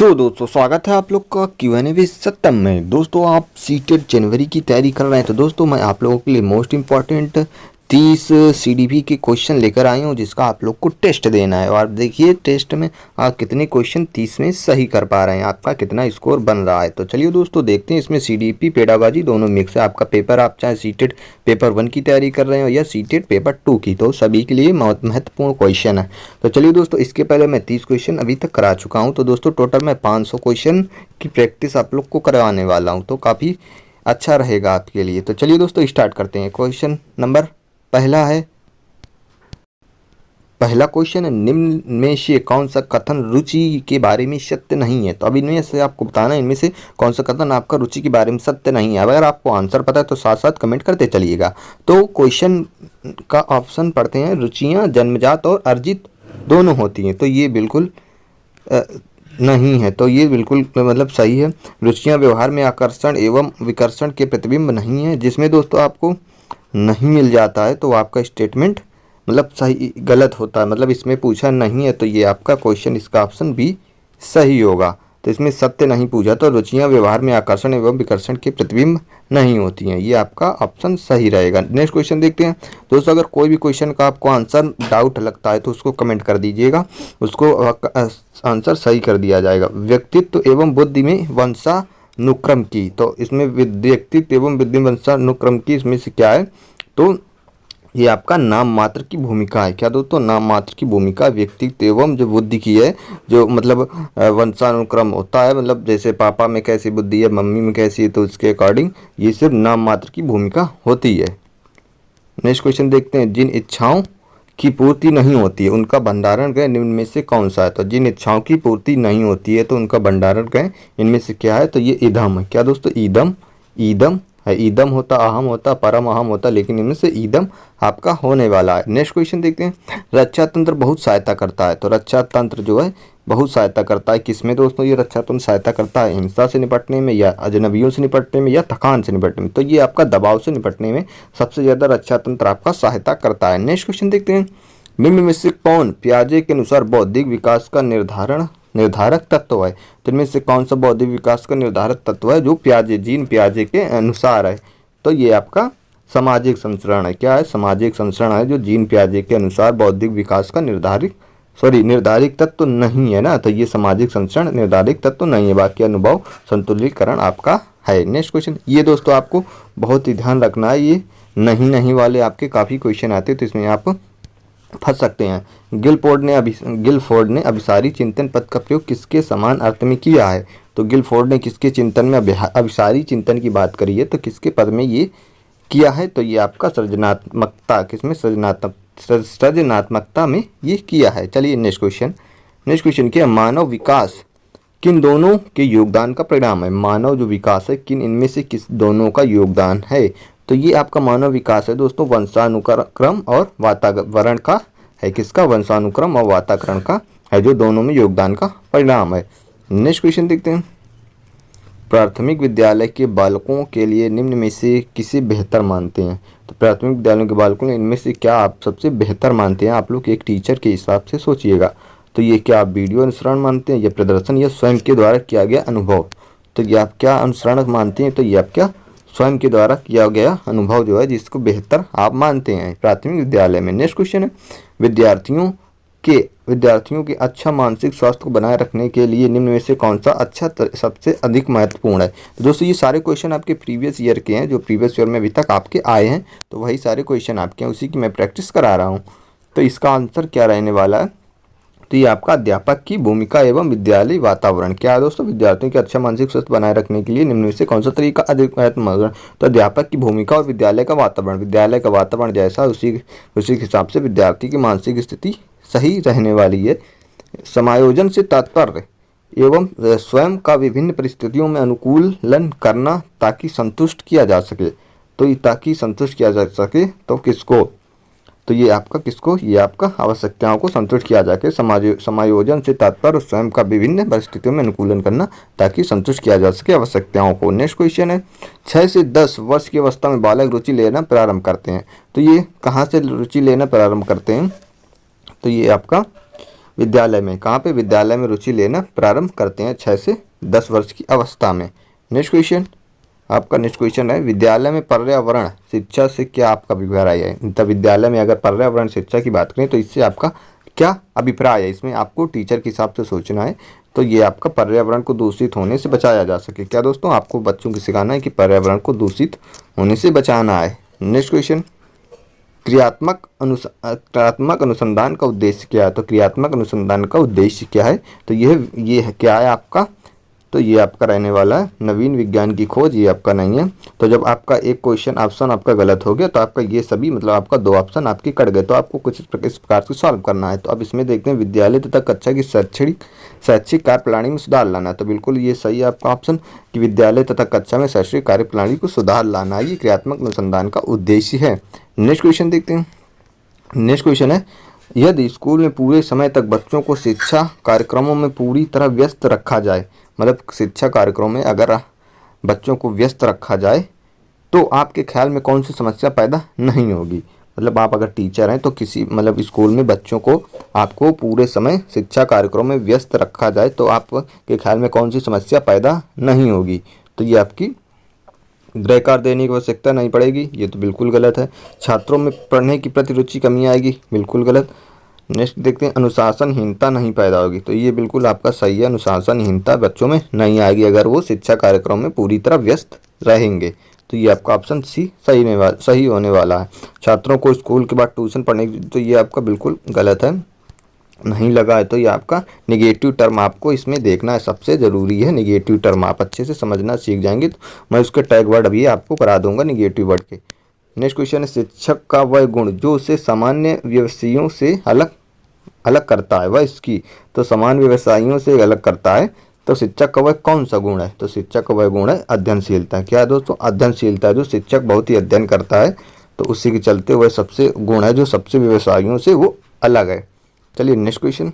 तो दोस्तों स्वागत है आप लोग का Q&A सत्तम में। दोस्तों आप सीटेट जनवरी की तैयारी कर रहे हैं तो दोस्तों मैं आप लोगों के लिए मोस्ट इम्पॉर्टेंट 30 CDP के क्वेश्चन लेकर आई हूं जिसका आप लोग को टेस्ट देना है। और आप देखिए टेस्ट में आप कितने क्वेश्चन 30 में सही कर पा रहे हैं, आपका कितना स्कोर बन रहा है। तो चलिए दोस्तों देखते हैं। इसमें CDP पेडागोजी दोनों मिक्स है। आपका पेपर आप चाहे सीटेट पेपर 1 की तैयारी कर रहे हो या सीटेट पेपर 2 की, तो सभी के लिए महत्वपूर्ण क्वेश्चन है। तो चलिए दोस्तों, इसके पहले मैं 30 क्वेश्चन अभी तक करा चुका हूं। तो दोस्तों टोटल मैं 500 क्वेश्चन की प्रैक्टिस आप लोग को करवाने वाला हूं, तो काफ़ी अच्छा रहेगा आपके लिए। तो चलिए दोस्तों स्टार्ट करते हैं। क्वेश्चन नंबर पहला क्वेश्चन है, निम्न में से कौन सा कथन रुचि के बारे में सत्य नहीं है। तो अब इनमें से आपको बताना है इनमें से कौन सा कथन आपका रुचि के बारे में सत्य नहीं है। अगर आपको आंसर पता है तो साथ साथ कमेंट करते चलिएगा। तो क्वेश्चन का ऑप्शन पढ़ते हैं, रुचियां जन्मजात और अर्जित दोनों होती हैं। तो ये बिल्कुल नहीं है। तो ये बिल्कुल मतलब सही है। रुचियां व्यवहार में आकर्षण एवं विकर्षण के प्रतिबिंब नहीं है। जिसमें दोस्तों आपको नहीं मिल जाता है तो आपका स्टेटमेंट मतलब सही गलत होता है, मतलब इसमें पूछा नहीं है तो ये आपका क्वेश्चन इसका ऑप्शन बी सही होगा। तो इसमें सत्य नहीं पूछा, तो रुचियां व्यवहार में आकर्षण एवं विकर्षण के प्रतिबिंब नहीं होती हैं, ये आपका ऑप्शन सही रहेगा। नेक्स्ट क्वेश्चन देखते हैं दोस्तों। अगर कोई भी क्वेश्चन का आपको आंसर डाउट लगता है तो उसको कमेंट कर दीजिएगा, उसको आंसर सही कर दिया जाएगा। व्यक्तित्व एवं बुद्धि में वंशानुक्रम की, तो इसमें व्यक्तित्व एवं बुद्धि वंशानुक्रम की इसमें से क्या है, तो ये आपका नाम मात्र की भूमिका है। क्या दोस्तों, नाम मात्र की भूमिका व्यक्तित्व एवं जो बुद्धि की है, जो मतलब वंशानुक्रम होता है, मतलब जैसे पापा में कैसी बुद्धि है, मम्मी में कैसी है, तो उसके अकॉर्डिंग ये सिर्फ नाम मात्र की भूमिका होती है। नेक्स्ट क्वेश्चन देखते हैं, जिन इच्छाओं की पूर्ति नहीं होती है उनका भंडारण ग्रह निम्न में से कौन सा है। तो जिन इच्छाओं की पूर्ति नहीं होती है तो उनका भंडारण ग्रह इनमें से क्या है, तो ये ईदम है। क्या दोस्तों, ईदम है। ईदम होता, अहम होता, परम अहम होता, लेकिन इनमें से ईदम आपका होने वाला है। नेक्स्ट क्वेश्चन देखते हैं, रक्षा तंत्र बहुत सहायता करता है। तो रक्षा तंत्र जो है बहुत सहायता करता है किसमें दोस्तों, ये रक्षा तंत्र सहायता करता है हिंसा से निपटने में, या अजनबियों से निपटने में, या थकान से निपटने में। तो ये आपका दबाव से निपटने में सबसे ज़्यादा रक्षा तंत्र आपका सहायता करता है। नेक्स्ट क्वेश्चन देखते हैं, निम्न में से कौन पियाजे के अनुसार बौद्धिक विकास का निर्धारक तत्व है। तो इनमें से कौन सा बौद्धिक विकास का निर्धारक तत्व है जो जीन पियाजे के अनुसार है। तो ये आपका सामाजिक संचरण है। क्या है, सामाजिक संचरण है, जो जीन पियाजे के अनुसार बौद्धिक विकास का निर्धारित तत्व नहीं है ना। तो ये सामाजिक संचरण निर्धारित तत्व नहीं है, बाकी अनुभव संतुलिकरण आपका है। नेक्स्ट क्वेश्चन, ये दोस्तों आपको बहुत ही ध्यान रखना है, ये नहीं वाले आपके काफ़ी क्वेश्चन आते हैं तो इसमें आप फंस सकते हैं। गिलफोर्ड ने अभिसारी चिंतन पद का प्रयोग किसके समान अर्थ में किया है। तो गिलफोर्ड ने किसके चिंतन में अभिसारी चिंतन की बात करी है, तो किसके पद में ये किया है, तो ये आपका सृजनात्मकता, किसमें सृजनात्मकता में ये किया है। चलिए नेक्स्ट क्वेश्चन क्या, मानव विकास किन दोनों के योगदान का परिणाम है। मानव जो विकास है किन इनमें से किस दोनों का योगदान है। तो ये आपका मानव विकास है दोस्तों वंशानुक्रम और वातावरण का है। किसका, वंशानुक्रम और वातावरण का है, जो दोनों में योगदान का परिणाम है। नेक्स्ट क्वेश्चन देखते हैं, प्राथमिक विद्यालय के बालकों के लिए निम्न में से किसे बेहतर मानते हैं। तो प्राथमिक विद्यालयों के बालकों के इनमें से क्या आप सबसे बेहतर मानते हैं। आप लोग एक टीचर के हिसाब से सोचिएगा। तो ये क्या आप वीडियो अनुसरण मानते हैं, या प्रदर्शन, या स्वयं के द्वारा किया गया अनुभव। तो ये आप क्या अनुसरण मानते हैं, तो ये आप क्या स्वयं के द्वारा किया गया अनुभव जो है जिसको बेहतर आप मानते हैं प्राथमिक विद्यालय में। नेक्स्ट क्वेश्चन है, विद्यार्थियों के अच्छा मानसिक स्वास्थ्य को बनाए रखने के लिए निम्न में से कौन सा सबसे अधिक महत्वपूर्ण है। तो दोस्तों ये सारे क्वेश्चन आपके प्रीवियस ईयर के हैं, जो प्रीवियस ईयर में अभी तक आपके आए हैं, तो वही सारे क्वेश्चन आपके हैं, उसी की मैं प्रैक्टिस करा रहा हूँ। तो इसका आंसर क्या रहने वाला है, तो ये आपका अध्यापक की भूमिका एवं विद्यालय वातावरण। क्या है दोस्तों, विद्यार्थियों के अच्छा मानसिक स्वास्थ्य बनाए रखने के लिए निम्न में से कौन सा तरीका अधिक महत्वपूर्ण। तो अध्यापक की भूमिका और विद्यालय का वातावरण। विद्यालय का वातावरण जैसा उसी के हिसाब से विद्यार्थी की मानसिक स्थिति सही रहने वाली है। समायोजन से तात्पर्य एवं स्वयं का विभिन्न परिस्थितियों में अनुकूलन करना ताकि संतुष्ट किया जा सके। तो ये ताकि संतुष्ट किया जा सके तो किसको, तो ये आपका किसको, ये आपका आवश्यकताओं को संतुष्ट किया जाके समायोजन से तात्पर्य स्वयं का विभिन्न परिस्थितियों में अनुकूलन करना ताकि संतुष्ट किया जा सके आवश्यकताओं को। नेक्स्ट क्वेश्चन है, 6 से 10 वर्ष की अवस्था में बालक रुचि लेना प्रारंभ करते हैं। तो ये कहाँ से रुचि लेना प्रारंभ करते हैं, तो ये आपका विद्यालय में, कहाँ पे, विद्यालय में रुचि लेना प्रारंभ करते हैं 6 से 10 वर्ष की अवस्था में। नेक्स्ट क्वेश्चन, आपका नेक्स्ट क्वेश्चन है विद्यालय में पर्यावरण शिक्षा से क्या आपका अभिप्राय है। मतलब विद्यालय में अगर पर्यावरण शिक्षा की बात करें तो इससे आपका क्या अभिप्राय है, इसमें आपको टीचर के हिसाब से सोचना है। तो ये आपका पर्यावरण को दूषित होने से बचाया जा सके। क्या दोस्तों, आपको बच्चों को सिखाना है कि पर्यावरण को दूषित होने से बचाना है। नेक्स्ट क्वेश्चन, क्रियात्मक अनुसंधान का उद्देश्य क्या है। तो क्रियात्मक अनुसंधान का उद्देश्य क्या है, तो ये है क्या है आपका, तो ये आपका रहने वाला है नवीन विज्ञान की खोज, ये आपका नहीं है। तो जब आपका एक क्वेश्चन ऑप्शन आपका गलत हो गया तो आपका ये सभी मतलब आपका 2 ऑप्शन आपके कट गए, तो आपको कुछ इस प्रकार से सॉल्व करना है। तो अब इसमें देखते हैं विद्यालय तथा कक्षा की शैक्षिक कार्यप्रणाली में सुधार लाना है। तो बिल्कुल ये सही है आपका ऑप्शन कि विद्यालय तथा कक्षा में शैक्षिक कार्यप्रणाली को सुधार लाना, ये क्रियात्मक अनुसंधान का उद्देश्य है। नेक्स्ट क्वेश्चन देखते हैं। नेक्स्ट क्वेश्चन है यदि स्कूल में पूरे समय तक बच्चों को शिक्षा कार्यक्रमों में पूरी तरह व्यस्त रखा जाए, मतलब शिक्षा कार्यक्रमों में अगर बच्चों को व्यस्त रखा जाए तो आपके ख्याल में कौन सी समस्या पैदा नहीं होगी। मतलब आप अगर टीचर हैं तो किसी मतलब स्कूल में बच्चों को आपको पूरे समय शिक्षा कार्यक्रमों में व्यस्त रखा जाए तो आपके ख्याल में कौन सी समस्या पैदा नहीं होगी। तो ये आपकी गृह कार्य देने की आवश्यकता नहीं पड़ेगी, ये तो बिल्कुल गलत है। छात्रों में पढ़ने की प्रति रुचि कमी आएगी, बिल्कुल गलत। नेक्स्ट देखते हैं अनुशासनहीनता नहीं पैदा होगी, तो ये बिल्कुल आपका सही है। अनुशासनहीनता बच्चों में नहीं आएगी अगर वो शिक्षा कार्यक्रम में पूरी तरह व्यस्त रहेंगे। तो ये आपका ऑप्शन सी सही होने वाला है। छात्रों को स्कूल के बाद ट्यूशन पढ़ने की, तो ये आपका बिल्कुल गलत है, नहीं लगा है। तो ये आपका निगेटिव टर्म आपको इसमें देखना है, सबसे ज़रूरी है निगेटिव टर्म। आप अच्छे से समझना सीख जाएंगे तो मैं उसके टैग वर्ड अभी आपको करा दूंगा निगेटिव वर्ड के। नेक्स्ट क्वेश्चन है शिक्षक का वह गुण जो उसे सामान्य व्यवसायियों से अलग करता है, वह इसकी, तो सामान्य व्यवसायियों से अलग करता है तो शिक्षक का वह कौन सा गुण है। तो शिक्षक का वह गुण है अध्ययनशीलता। क्या है दोस्तों, अध्ययनशीलता। जो शिक्षक बहुत ही अध्ययन करता है तो उसी के चलते वह सबसे गुण है जो सबसे व्यवसायियों से वो अलग है। चलिए नेक्स्ट क्वेश्चन।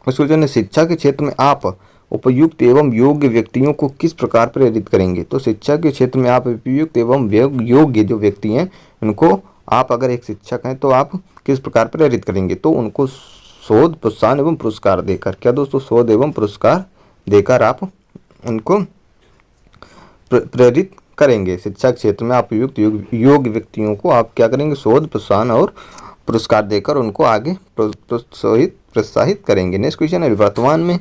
उस क्वेश्चन है शिक्षा के क्षेत्र में आप उपयुक्त एवं योग्य व्यक्तियों को किस प्रकार प्रेरित करेंगे। तो शिक्षा के क्षेत्र में आप उपयुक्त एवं योग्य जो व्यक्ति हैं उनको आप अगर एक शिक्षक हैं तो आप किस प्रकार प्रेरित करेंगे। तो उनको शोध प्रोत्साहन एवं पुरस्कार देकर। क्या दोस्तों, शोध एवं पुरस्कार देकर आप उनको प्रेरित करेंगे। शिक्षा क्षेत्र में आप उपयुक्त योग्य व्यक्तियों को आप क्या करेंगे, शोध प्रोत्साहन और पुरस्कार देकर उनको आगे प्रोत्साहित करेंगे। नेक्स्ट क्वेश्चन है वर्तमान में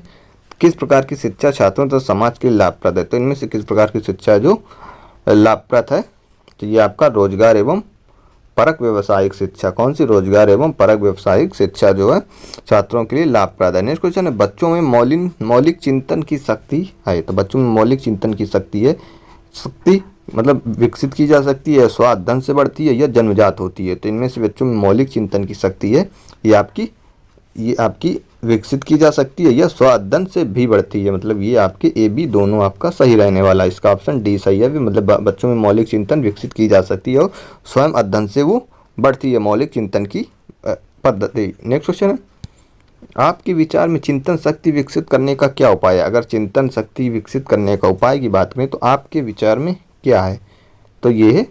किस प्रकार की शिक्षा छात्रों तथा समाज के लिए लाभप्रद है। तो इनमें से किस प्रकार की शिक्षा जो लाभप्रद है, तो ये आपका रोजगार एवं परक व्यवसायिक शिक्षा। कौन सी, रोजगार एवं परक व्यवसायिक शिक्षा जो है छात्रों के लिए लाभप्रद है। नेक्स्ट क्वेश्चन है बच्चों में मौलिक चिंतन की शक्ति है। तो बच्चों में मौलिक चिंतन की शक्ति मतलब विकसित की जा सकती है, स्व अध्ययन से बढ़ती है या जन्मजात होती है। तो इनमें से बच्चों में मौलिक चिंतन की शक्ति है ये आपकी विकसित की जा सकती है या स्व अध्ययन से भी बढ़ती है। मतलब ये आपके ए बी दोनों आपका सही रहने वाला है। इसका ऑप्शन डी सही है। मतलब बच्चों में मौलिक चिंतन विकसित की जा सकती है और स्वयं अध्ययन से वो बढ़ती है, मौलिक चिंतन की पद्धति। नेक्स्ट क्वेश्चन है आपके विचार में चिंतन शक्ति विकसित करने का क्या उपाय है। अगर चिंतन शक्ति विकसित करने का उपाय की बात करें तो आपके विचार में क्या है। तो ये है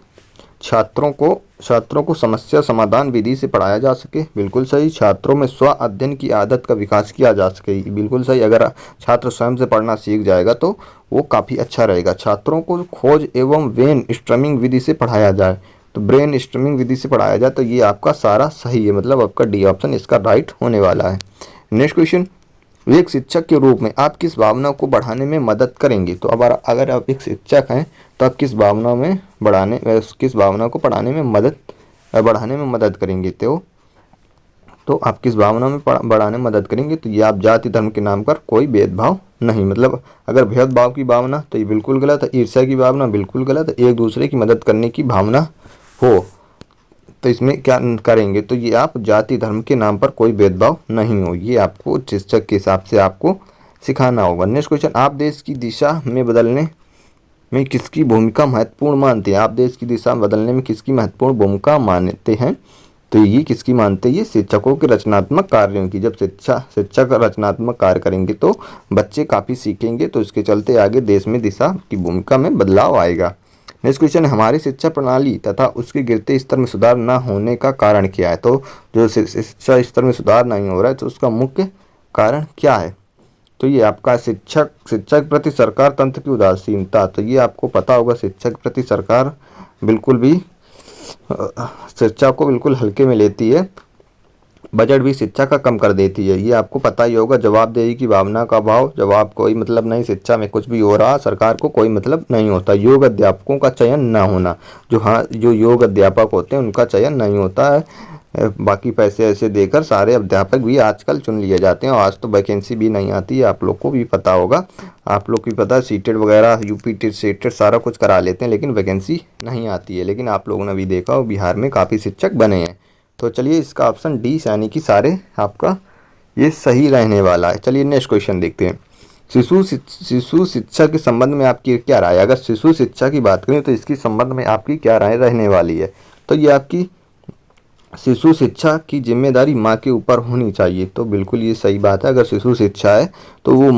छात्रों को समस्या समाधान विधि से पढ़ाया जा सके, बिल्कुल सही। छात्रों में स्व अध्ययन की आदत का विकास किया जा सके, बिल्कुल सही। अगर छात्र स्वयं से पढ़ना सीख जाएगा तो वो काफ़ी अच्छा रहेगा। छात्रों को खोज एवं ब्रेन स्ट्रमिंग विधि से पढ़ाया जाए, तो ब्रेन स्ट्रमिंग विधि से पढ़ाया जाए, तो ये आपका सारा सही है। मतलब आपका डी ऑप्शन इसका राइट होने वाला है। नेक्स्ट क्वेश्चन एक शिक्षक के रूप में आप किस भावना को बढ़ाने में मदद करेंगे। तो अब अगर आप एक शिक्षक हैं तो आप किस भावना को बढ़ाने में मदद करेंगे। तो आप किस भावना में बढ़ाने में मदद करेंगे। तो ये आप जाति धर्म के नाम पर कोई भेदभाव नहीं, मतलब अगर भेदभाव की भावना तो ये बिल्कुल गलत है, ईर्ष्या की भावना बिल्कुल गलत है, एक दूसरे की मदद करने की भावना हो तो इसमें क्या करेंगे। तो ये आप जाति धर्म के नाम पर कोई भेदभाव नहीं हो, ये आपको शिक्षक के हिसाब से आपको सिखाना होगा। नेक्स्ट क्वेश्चन आप देश की दिशा में बदलने में किसकी भूमिका महत्वपूर्ण मानते हैं। आप देश की दिशा में बदलने में किसकी महत्वपूर्ण भूमिका मानते हैं। तो ये किसकी मानते हैं, ये शिक्षकों के रचनात्मक कार्यों की। जब शिक्षक रचनात्मक कार्य करेंगे तो बच्चे काफ़ी सीखेंगे, तो इसके चलते आगे देश में दिशा की भूमिका में बदलाव आएगा। नेक्स्ट क्वेश्चन है, हमारी शिक्षा प्रणाली तथा उसके गिरते स्तर में सुधार न होने का कारण क्या है। तो जो शिक्षा स्तर में सुधार नहीं हो रहा है तो उसका मुख्य कारण क्या है। तो ये आपका शिक्षा के प्रति सरकार तंत्र की उदासीनता। तो ये आपको पता होगा, शिक्षा के प्रति सरकार बिल्कुल भी शिक्षा को बिल्कुल हल्के में लेती है, बजट भी शिक्षा का कम कर देती है। ये आपको पता ही होगा। जवाबदेही की भावना का अभाव, जवाब कोई मतलब नहीं, शिक्षा में कुछ भी हो रहा सरकार को कोई मतलब नहीं होता। योग्य अध्यापकों का चयन ना होना, जो योग्य अध्यापक होते हैं उनका चयन नहीं होता है। बाकी पैसे ऐसे देकर सारे अध्यापक भी आजकल चुन लिए जाते हैं और आज तो वैकेंसी भी नहीं आती है, आप लोग को भी पता होगा। आप लोग को भी पता है, सीटेट वगैरह यूपी टेट सेटेट सारा कुछ करा लेते हैं लेकिन वैकेंसी नहीं आती है। लेकिन आप लोगों ने भी देखा हो बिहार में काफ़ी शिक्षक बने हैं। तो चलिए इसका ऑप्शन डी यानी कि सारे आपका ये सही रहने वाला है। चलिए नेक्स्ट क्वेश्चन देखते हैं। शिशु शिक्षा के संबंध में आपकी क्या राय है। अगर शिशु शिक्षा की बात करें तो इसकी संबंध में आपकी क्या राय रहने वाली है। तो ये आपकी शिशु शिक्षा की जिम्मेदारी माँ के ऊपर होनी चाहिए। तो बिल्कुल ये सही बात है। अगर शिशु शिक्षा है तो वो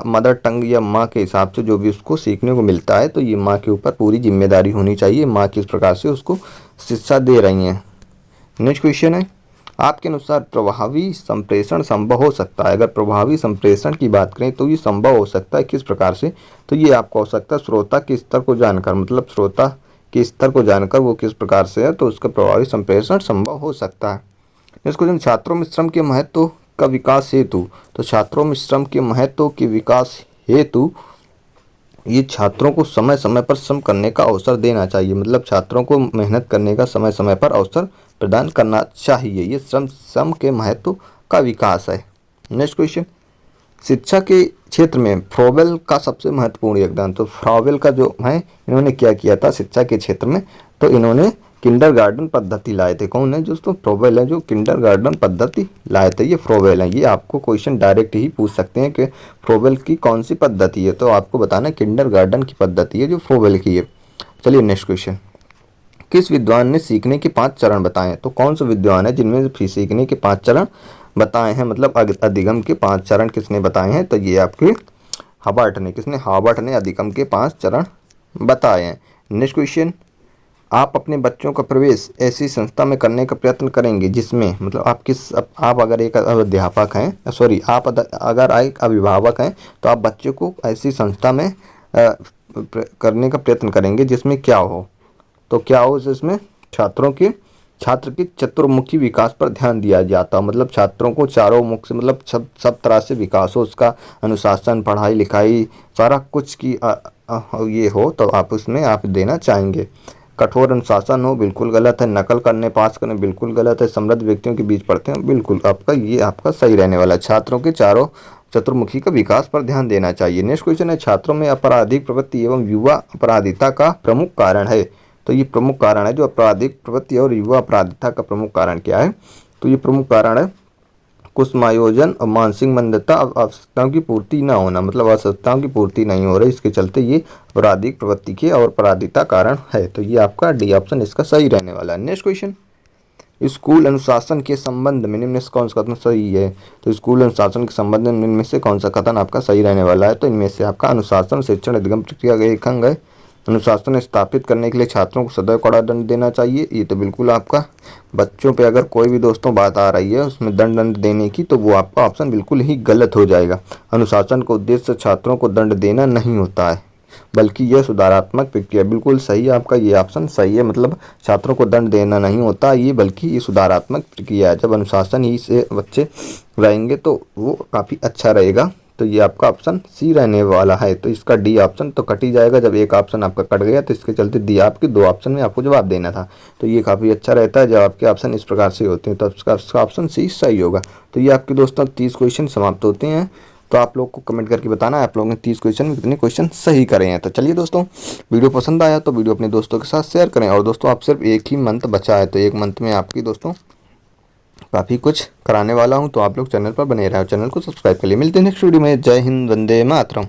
मदर टंग या माँ के हिसाब से जो भी उसको सीखने को मिलता है तो ये माँ के ऊपर पूरी जिम्मेदारी होनी चाहिए। माँ किस प्रकार से उसको शिक्षा दे रही हैं। नेक्स्ट क्वेश्चन है, आपके अनुसार प्रभावी संप्रेषण संभव हो सकता है। अगर प्रभावी संप्रेषण की बात करें तो ये संभव हो सकता है किस प्रकार से। तो ये आपको हो सकता है श्रोता के स्तर को जानकर, मतलब श्रोता के स्तर को जानकर वो किस प्रकार से है तो उसका प्रभावी संप्रेषण संभव हो सकता है। नेक्स्ट क्वेश्चन, छात्रों में श्रम के महत्व का विकास हेतु। तो छात्रों में श्रम के महत्व के विकास हेतु ये छात्रों को समय समय पर श्रम करने का अवसर देना चाहिए, मतलब छात्रों को मेहनत करने का समय समय पर अवसर प्रदान करना चाहिए। ये श्रम के महत्व का विकास है। नेक्स्ट क्वेश्चन, शिक्षा के क्षेत्र में फ्रोबेल का सबसे महत्वपूर्ण योगदान। तो फ्रोबेल का जो है इन्होंने क्या किया था शिक्षा के क्षेत्र में, तो इन्होंने किंडरगार्टन पद्धति लाए थे। कौन है दोस्तों, फ्रोबेल है जो किंडरगार्टन पद्धति लाए थे, ये फ्रोबेल है। ये आपको क्वेश्चन डायरेक्ट ही पूछ सकते हैं कि फ्रोबेल की कौन सी पद्धति है, तो आपको बताना किंडरगार्टन की पद्धति है जो फ्रोबेल की है। चलिए नेक्स्ट क्वेश्चन, किस विद्वान ने सीखने के 5 चरण बताए। तो कौन सा विद्वान है जिनमें सीखने के 5 चरण बताए हैं, मतलब अधिगम के 5 चरण किसने बताए हैं। तो ये आपके हाबर्ट ने, किसने, हाबर्ट ने अधिगम के 5 चरण बताए हैं। नेक्स्ट क्वेश्चन, आप अपने बच्चों का प्रवेश ऐसी संस्था में करने का प्रयत्न करेंगे जिसमें, मतलब आप अगर एक अध्यापक हैं, सॉरी आप अगर एक अभिभावक हैं तो आप बच्चों को ऐसी संस्था में करने का प्रयत्न करेंगे जिसमें क्या हो। तो क्या हो इसमें छात्र के चतुर्मुखी विकास पर ध्यान दिया जाता, मतलब छात्रों को चारों मुख से, मतलब सब तरह से विकास हो उसका, अनुशासन, पढ़ाई लिखाई सारा कुछ की ये हो तो आप उसमें आप देना चाहेंगे। कठोर अनुशासन हो, बिल्कुल गलत है। नकल करने पास करने, बिल्कुल गलत है। समृद्ध व्यक्तियों के बीच पढ़ते हैं, बिल्कुल आपका सही रहने वाला। छात्रों के चारों चतुर्मुखी का विकास पर ध्यान देना चाहिए। नेक्स्ट क्वेश्चन है, छात्रों में आपराधिक प्रवृत्ति एवं युवा अपराधिता का प्रमुख कारण है। तो ये प्रमुख कारण है जो आपराधिक प्रवृत्ति और युवा अपराधिता का प्रमुख कारण क्या है। तो ये प्रमुख कारण है कुसमायोजन और मानसिक मंदता, आवश्यकताओं की पूर्ति न होना, मतलब आवश्यकताओं की पूर्ति नहीं हो रही, इसके चलते ये आपराधिक प्रवृत्ति के और अपराधिता कारण है। तो ये आपका डी ऑप्शन इसका सही रहने वाला है। नेक्स्ट क्वेश्चन, स्कूल अनुशासन के संबंध में निम्न से कौन सा कथन सही है। तो स्कूल अनुशासन के संबंध में इनमें से कौन सा कथन आपका सही रहने वाला है। तो इनमें से आपका अनुशासन शिक्षण अधिगम प्रक्रिया का एक अंग है। अनुशासन स्थापित करने के लिए छात्रों को सदैव कड़ा दंड देना चाहिए। ये तो बिल्कुल आपका, बच्चों पे अगर कोई भी दोस्तों बात आ रही है उसमें दंड देने की तो वो आपका ऑप्शन बिल्कुल ही गलत हो जाएगा। अनुशासन का उद्देश्य छात्रों को दंड देना नहीं होता है बल्कि यह सुधारात्मक प्रक्रिया, बिल्कुल सही आपका ये ऑप्शन सही है। मतलब छात्रों को दंड देना नहीं होता ये, बल्कि ये सुधारात्मक प्रक्रिया है। जब अनुशासन ही से बच्चे रहेंगे तो वो काफ़ी अच्छा रहेगा। तो ये आपका ऑप्शन सी रहने वाला है। तो इसका डी ऑप्शन तो कट ही जाएगा, जब एक ऑप्शन आपका कट गया तो इसके चलते डी आपके 2 ऑप्शन में आपको जवाब देना था। तो ये काफ़ी अच्छा रहता है जब आपके ऑप्शन इस प्रकार से होते हैं, तो इसका ऑप्शन सी सही होगा। तो ये आपके दोस्तों 30 क्वेश्चन समाप्त होते हैं। तो आप लोग को कमेंट करके बताना है आप लोगों ने 30 क्वेश्चन में कितने क्वेश्चन सही करे हैं। तो चलिए दोस्तों, वीडियो पसंद आया तो वीडियो अपने दोस्तों के साथ शेयर करें। और दोस्तों आप सिर्फ एक ही मंथ बचा है, तो एक मंथ में आपकी दोस्तों काफ़ी कुछ कराने वाला हूं, तो आप लोग चैनल पर बने रहे, चैनल को सब्सक्राइब कर लिए। मिलते हैं नेक्स्ट वीडियो में। जय हिंद, वंदे मातरम।